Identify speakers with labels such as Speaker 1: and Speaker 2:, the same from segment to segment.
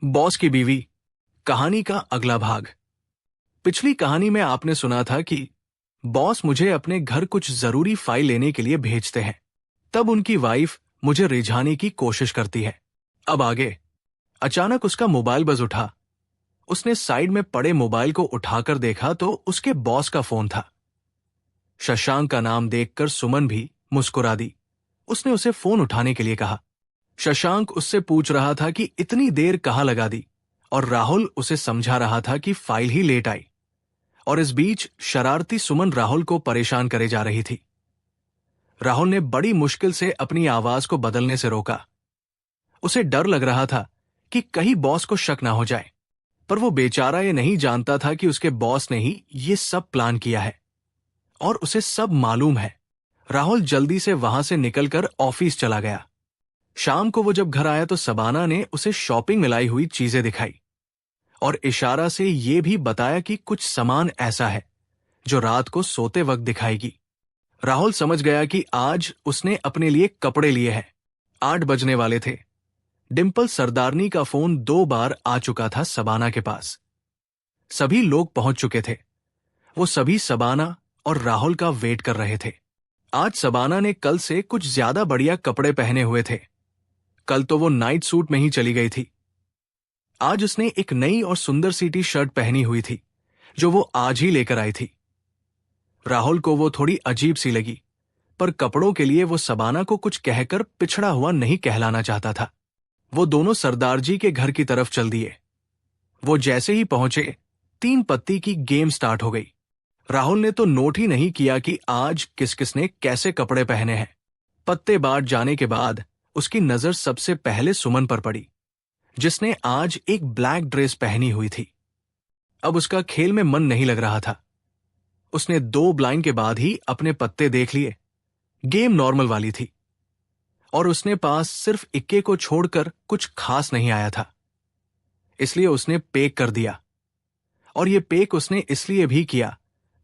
Speaker 1: Boss की बीवी कहानी का अगला भाग। पिछली कहानी में आपने सुना था कि बॉस मुझे अपने घर कुछ जरूरी फाइल लेने के लिए भेजते हैं। तब उनकी वाइफ मुझे रिझाने की कोशिश करती है। अब आगे। अचानक उसका मोबाइल बज उठा। उसने साइड में पड़े मोबाइल को उठाकर देखा तो उसके बॉस का फोन था। शशांक का नाम देखकर सुमन भी मुस्कुरा दी। उसने उसे फोन उठाने के लिए कहा। शशांक उससे पूछ रहा था कि इतनी देर कहाँ लगा दी, और राहुल उसे समझा रहा था कि फाइल ही लेट आई। और इस बीच शरारती सुमन राहुल को परेशान करे जा रही थी। राहुल ने बड़ी मुश्किल से अपनी आवाज को बदलने से रोका। उसे डर लग रहा था कि कहीं बॉस को शक ना हो जाए, पर वो बेचारा ये नहीं जानता था कि उसके बॉस ने ही ये सब प्लान किया है और उसे सब मालूम है। राहुल जल्दी से वहां से निकलकर ऑफिस चला गया। शाम को वो जब घर आया तो सबाना ने उसे शॉपिंग में लाई हुई चीजें दिखाई और इशारा से ये भी बताया कि कुछ सामान ऐसा है जो रात को सोते वक्त दिखाएगी। राहुल समझ गया कि आज उसने अपने लिए कपड़े लिए हैं। 8 बजने वाले थे। डिंपल सरदारनी का फोन 2 बार आ चुका था सबाना के पास। सभी लोग पहुंच चुके थे। वो सभी सबाना और राहुल का वेट कर रहे थे। आज सबाना ने कल से कुछ ज्यादा बढ़िया कपड़े पहने हुए थे। कल तो वो नाइट सूट में ही चली गई थी। आज उसने एक नई और सुंदर सी टी शर्ट पहनी हुई थी जो वो आज ही लेकर आई थी। राहुल को वो थोड़ी अजीब सी लगी, पर कपड़ों के लिए वो सबाना को कुछ कहकर पिछड़ा हुआ नहीं कहलाना चाहता था। वो दोनों सरदार जी के घर की तरफ चल दिए। वो जैसे ही पहुंचे 3 पत्ती की गेम स्टार्ट हो गई। राहुल ने तो नोट ही नहीं किया कि आज किस किसने कैसे कपड़े पहने हैं। पत्ते बांट जाने के बाद उसकी नजर सबसे पहले सुमन पर पड़ी, जिसने आज एक ब्लैक ड्रेस पहनी हुई थी। अब उसका खेल में मन नहीं लग रहा था। उसने 2 ब्लाइंड के बाद ही अपने पत्ते देख लिए। गेम नॉर्मल वाली थी और उसने पास सिर्फ इक्के को छोड़कर कुछ खास नहीं आया था, इसलिए उसने पेक कर दिया। और ये पेक उसने इसलिए भी किया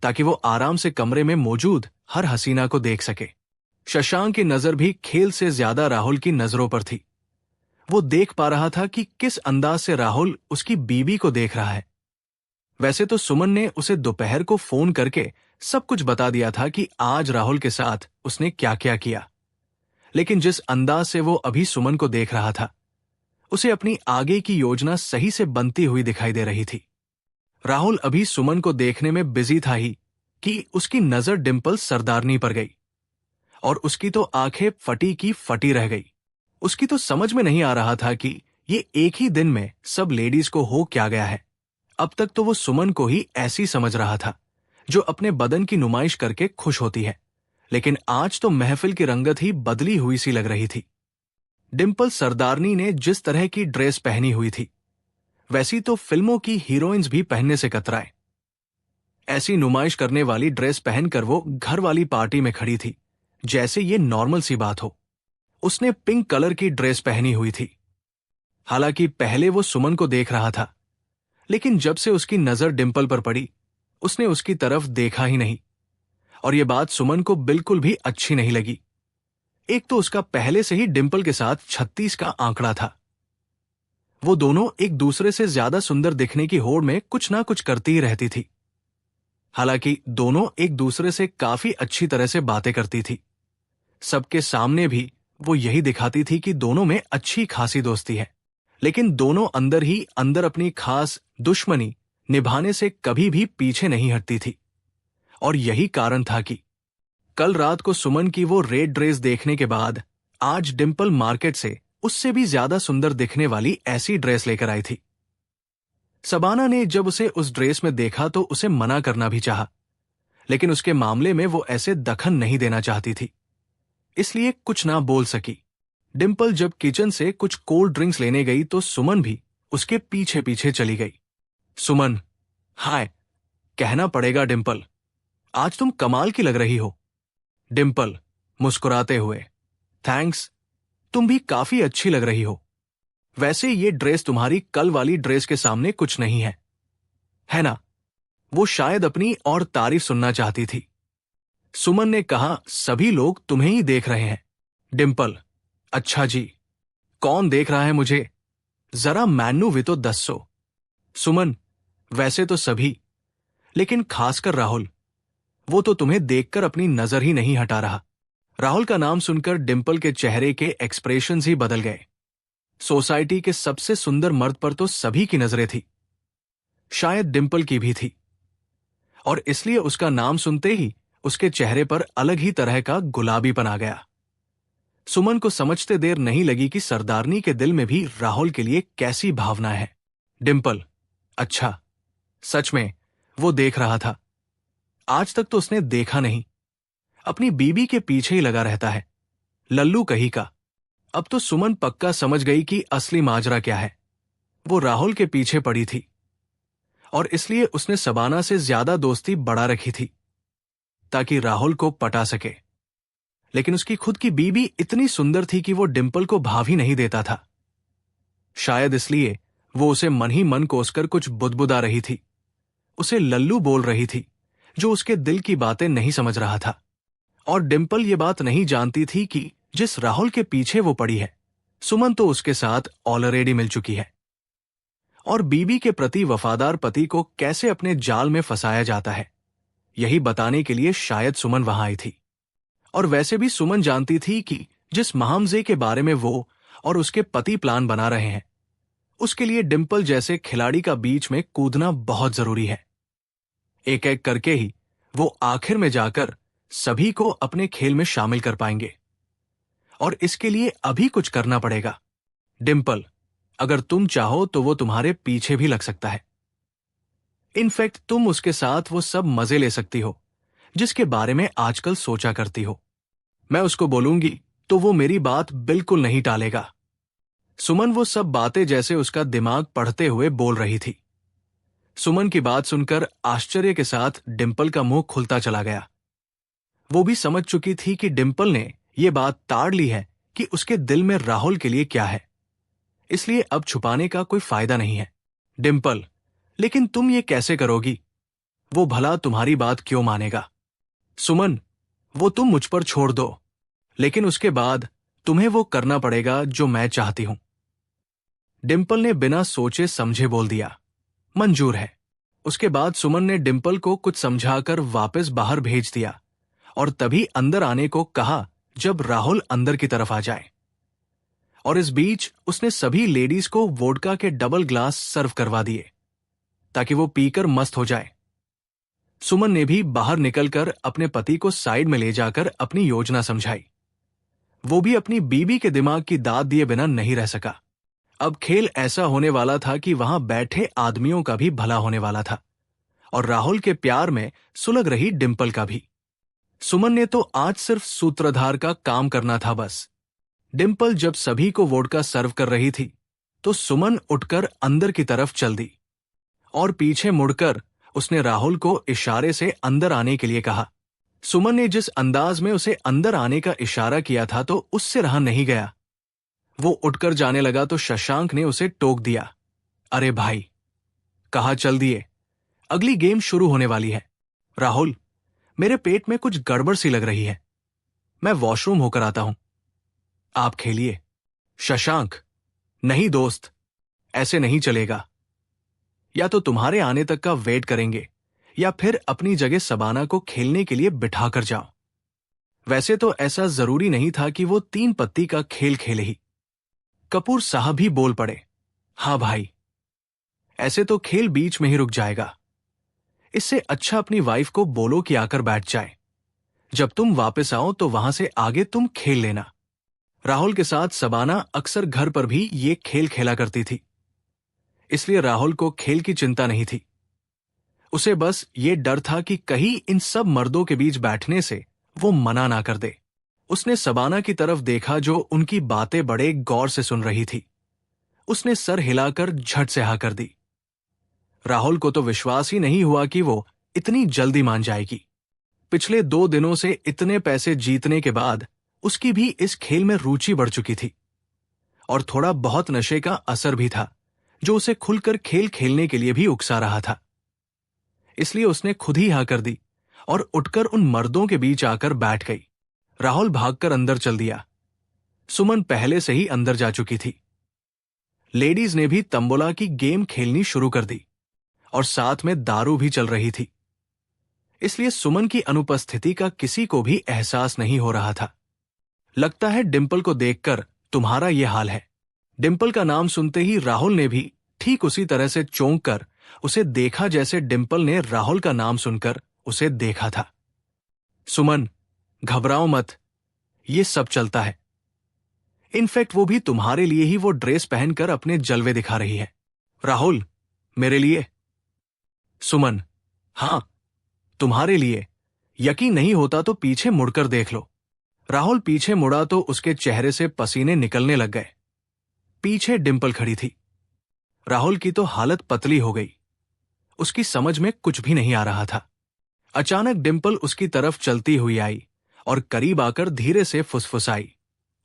Speaker 1: ताकि वो आराम से कमरे में मौजूद हर हसीना को देख सके। शशांक की नजर भी खेल से ज्यादा राहुल की नजरों पर थी। वो देख पा रहा था कि किस अंदाज से राहुल उसकी बीवी को देख रहा है। वैसे तो सुमन ने उसे दोपहर को फोन करके सब कुछ बता दिया था कि आज राहुल के साथ उसने क्या क्या किया, लेकिन जिस अंदाज से वो अभी सुमन को देख रहा था, उसे अपनी आगे की योजना सही से बनती हुई दिखाई दे रही थी। राहुल अभी सुमन को देखने में बिजी था ही कि उसकी नजर डिंपल सरदारनी पर गई और उसकी तो आंखें फटी की फटी रह गई। उसकी तो समझ में नहीं आ रहा था कि ये एक ही दिन में सब लेडीज को हो क्या गया है। अब तक तो वो सुमन को ही ऐसी समझ रहा था जो अपने बदन की नुमाइश करके खुश होती है, लेकिन आज तो महफिल की रंगत ही बदली हुई सी लग रही थी। डिंपल सरदारनी ने जिस तरह की ड्रेस पहनी हुई थी, वैसी तो फिल्मों की हीरोइंस भी पहनने से कतराए। ऐसी नुमाइश करने वाली ड्रेस पहनकर वो घर वाली पार्टी में खड़ी थी जैसे ये नॉर्मल सी बात हो। उसने पिंक कलर की ड्रेस पहनी हुई थी। हालांकि पहले वो सुमन को देख रहा था, लेकिन जब से उसकी नजर डिंपल पर पड़ी, उसने उसकी तरफ देखा ही नहीं। और ये बात सुमन को बिल्कुल भी अच्छी नहीं लगी। एक तो उसका पहले से ही डिंपल के साथ 36 का आंकड़ा था। वो दोनों एक दूसरे से ज्यादा सुंदर दिखने की होड़ में कुछ ना कुछ करती ही रहती थी। हालांकि दोनों एक दूसरे से काफी अच्छी तरह से बातें करती थी। सबके सामने भी वो यही दिखाती थी कि दोनों में अच्छी खासी दोस्ती है, लेकिन दोनों अंदर ही अंदर अपनी खास दुश्मनी निभाने से कभी भी पीछे नहीं हटती थी। और यही कारण था कि कल रात को सुमन की वो रेड ड्रेस देखने के बाद आज डिंपल मार्केट से उससे भी ज्यादा सुंदर दिखने वाली ऐसी ड्रेस लेकर आई थी। सबाना ने जब उसे उस ड्रेस में देखा तो उसे मना करना भी चाहा, लेकिन उसके मामले में वो ऐसे दखल नहीं देना चाहती थी, इसलिए कुछ ना बोल सकी। डिंपल जब किचन से कुछ कोल्ड ड्रिंक्स लेने गई तो सुमन भी उसके पीछे पीछे चली गई। सुमन, हाय कहना पड़ेगा डिंपल, आज तुम कमाल की लग रही हो। डिंपल मुस्कुराते हुए, थैंक्स, तुम भी काफी अच्छी लग रही हो। वैसे ये ड्रेस तुम्हारी कल वाली ड्रेस के सामने कुछ नहीं है ना? वो शायद अपनी और तारीफ सुनना चाहती थी। सुमन ने कहा, सभी लोग तुम्हें ही देख रहे हैं। डिंपल, अच्छा जी, कौन देख रहा है मुझे? जरा मैनू भी तो 10 सुमन, वैसे तो सभी, लेकिन खासकर राहुल, वो तो तुम्हें देखकर अपनी नजर ही नहीं हटा रहा। राहुल का नाम सुनकर डिंपल के चेहरे के एक्सप्रेशंस ही बदल गए। सोसाइटी के सबसे सुंदर मर्द पर तो सभी की नजरें थी, शायद डिंपल की भी थी, और इसलिए उसका नाम सुनते ही उसके चेहरे पर अलग ही तरह का गुलाबीपन आ गया। सुमन को समझते देर नहीं लगी कि सरदारनी के दिल में भी राहुल के लिए कैसी भावना है। डिंपल, अच्छा, सच में वो देख रहा था। आज तक तो उसने देखा नहीं, अपनी बीबी के पीछे ही लगा रहता है, लल्लू कहीं का। अब तो सुमन पक्का समझ गई कि असली माजरा क्या है। वो राहुल के पीछे पड़ी थी, और इसलिए उसने सबाना से ज्यादा दोस्ती बढ़ा रखी थी ताकि राहुल को पटा सके। लेकिन उसकी खुद की बीबी इतनी सुंदर थी कि वो डिंपल को भाव ही नहीं देता था। शायद इसलिए वो उसे मन ही मन कोसकर कुछ बुदबुदा रही थी, उसे लल्लू बोल रही थी, जो उसके दिल की बातें नहीं समझ रहा था। और डिंपल ये बात नहीं जानती थी कि जिस राहुल के पीछे वो पड़ी है, सुमन तो उसके साथ ऑलरेडी मिल चुकी है। और बीबी के प्रति वफादार पति को कैसे अपने जाल में फंसाया जाता है, यही बताने के लिए शायद सुमन वहां आई थी। और वैसे भी सुमन जानती थी कि जिस महामजे के बारे में वो और उसके पति प्लान बना रहे हैं, उसके लिए डिंपल जैसे खिलाड़ी का बीच में कूदना बहुत जरूरी है। एक एक करके ही वो आखिर में जाकर सभी को अपने खेल में शामिल कर पाएंगे, और इसके लिए अभी कुछ करना पड़ेगा। डिंपल, अगर तुम चाहो तो वो तुम्हारे पीछे भी लग सकता है। इनफैक्ट तुम उसके साथ वो सब मजे ले सकती हो जिसके बारे में आजकल सोचा करती हो। मैं उसको बोलूंगी तो वो मेरी बात बिल्कुल नहीं टालेगा। सुमन वो सब बातें जैसे उसका दिमाग पढ़ते हुए बोल रही थी। सुमन की बात सुनकर आश्चर्य के साथ डिंपल का मुंह खुलता चला गया। वो भी समझ चुकी थी कि डिंपल ने ये बात ताड़ ली है कि उसके दिल में राहुल के लिए क्या है, इसलिए अब छुपाने का कोई फायदा नहीं है। डिंपल, लेकिन तुम ये कैसे करोगी? वो भला तुम्हारी बात क्यों मानेगा? सुमन, वो तुम मुझ पर छोड़ दो, लेकिन उसके बाद तुम्हें वो करना पड़ेगा जो मैं चाहती हूं। डिंपल ने बिना सोचे समझे बोल दिया, मंजूर है। उसके बाद सुमन ने डिंपल को कुछ समझाकर वापस बाहर भेज दिया और तभी अंदर आने को कहा जब राहुल अंदर की तरफ आ जाए। और इस बीच उसने सभी लेडीज को वोडका के डबल ग्लास सर्व करवा दिए ताकि वो पीकर मस्त हो जाए। सुमन ने भी बाहर निकलकर अपने पति को साइड में ले जाकर अपनी योजना समझाई। वो भी अपनी बीबी के दिमाग की दाद दिए बिना नहीं रह सका। अब खेल ऐसा होने वाला था कि वहां बैठे आदमियों का भी भला होने वाला था, और राहुल के प्यार में सुलग रही डिंपल का भी। सुमन ने तो आज सिर्फ सूत्रधार का काम करना था बस। डिंपल जब सभी को वोडका सर्व कर रही थी तो सुमन उठकर अंदर की तरफ चल दी, और पीछे मुड़कर उसने राहुल को इशारे से अंदर आने के लिए कहा। सुमन ने जिस अंदाज में उसे अंदर आने का इशारा किया था तो उससे रहा नहीं गया। वो उठकर जाने लगा तो शशांक ने उसे टोक दिया, अरे भाई, कहाँ चल दिए? अगली गेम शुरू होने वाली है। राहुल, मेरे पेट में कुछ गड़बड़ सी लग रही है, मैं वॉशरूम होकर आता हूं, आप खेलिए। शशांक, नहीं दोस्त, ऐसे नहीं चलेगा। या तो तुम्हारे आने तक का वेट करेंगे या फिर अपनी जगह सबाना को खेलने के लिए बिठा कर जाओ। वैसे तो ऐसा जरूरी नहीं था कि वो 3 पत्ती का खेल खेले ही। कपूर साहब भी बोल पड़े, हाँ भाई, ऐसे तो खेल बीच में ही रुक जाएगा। इससे अच्छा अपनी वाइफ को बोलो कि आकर बैठ जाए। जब तुम वापस आओ तो वहां से आगे तुम खेल लेना। राहुल के साथ सबाना अक्सर घर पर भी ये खेल खेला करती थी, इसलिए राहुल को खेल की चिंता नहीं थी। उसे बस ये डर था कि कहीं इन सब मर्दों के बीच बैठने से वो मना ना कर दे। उसने सबाना की तरफ देखा जो उनकी बातें बड़े गौर से सुन रही थी। उसने सर हिलाकर झट से हाँ कर दी। राहुल को तो विश्वास ही नहीं हुआ कि वो इतनी जल्दी मान जाएगी। पिछले 2 दिनों से इतने पैसे जीतने के बाद उसकी भी इस खेल में रुचि बढ़ चुकी थी, और थोड़ा बहुत नशे का असर भी था जो उसे खुलकर खेल खेलने के लिए भी उकसा रहा था। इसलिए उसने खुद ही हाँ कर दी और उठकर उन मर्दों के बीच आकर बैठ गई। राहुल भागकर अंदर चल दिया। सुमन पहले से ही अंदर जा चुकी थी। लेडीज ने भी तंबोला की गेम खेलनी शुरू कर दी और साथ में दारू भी चल रही थी। इसलिए सुमन की अनुपस्थिति का किसी को भी एहसास नहीं हो रहा था। लगता है डिंपल को देखकर तुम्हारा यह हाल है। डिंपल का नाम सुनते ही राहुल ने भी ठीक उसी तरह से चौंक कर उसे देखा जैसे डिंपल ने राहुल का नाम सुनकर उसे देखा था। सुमन, घबराओ मत, ये सब चलता है। इनफैक्ट वो भी तुम्हारे लिए ही वो ड्रेस पहनकर अपने जलवे दिखा रही है। राहुल, मेरे लिए। सुमन, हां, तुम्हारे लिए। यकीन नहीं होता तो पीछे मुड़कर देख लो। राहुल पीछे मुड़ा तो उसके चेहरे से पसीने निकलने लग गए। पीछे डिंपल खड़ी थी। राहुल की तो हालत पतली हो गई। उसकी समझ में कुछ भी नहीं आ रहा था। अचानक डिंपल उसकी तरफ चलती हुई आई और करीब आकर धीरे से फुसफुसाई,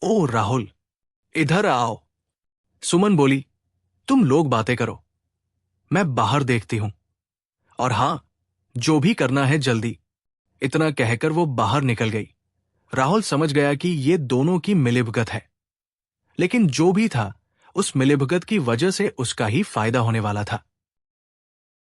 Speaker 1: ओ राहुल, इधर आओ। सुमन बोली, तुम लोग बातें करो, मैं बाहर देखती हूं। और हां, जो भी करना है जल्दी। इतना कहकर वो बाहर निकल गई। राहुल समझ गया कि ये दोनों की मिलीभगत है, लेकिन जो भी था उस मिलीभगत की वजह से उसका ही फायदा होने वाला था।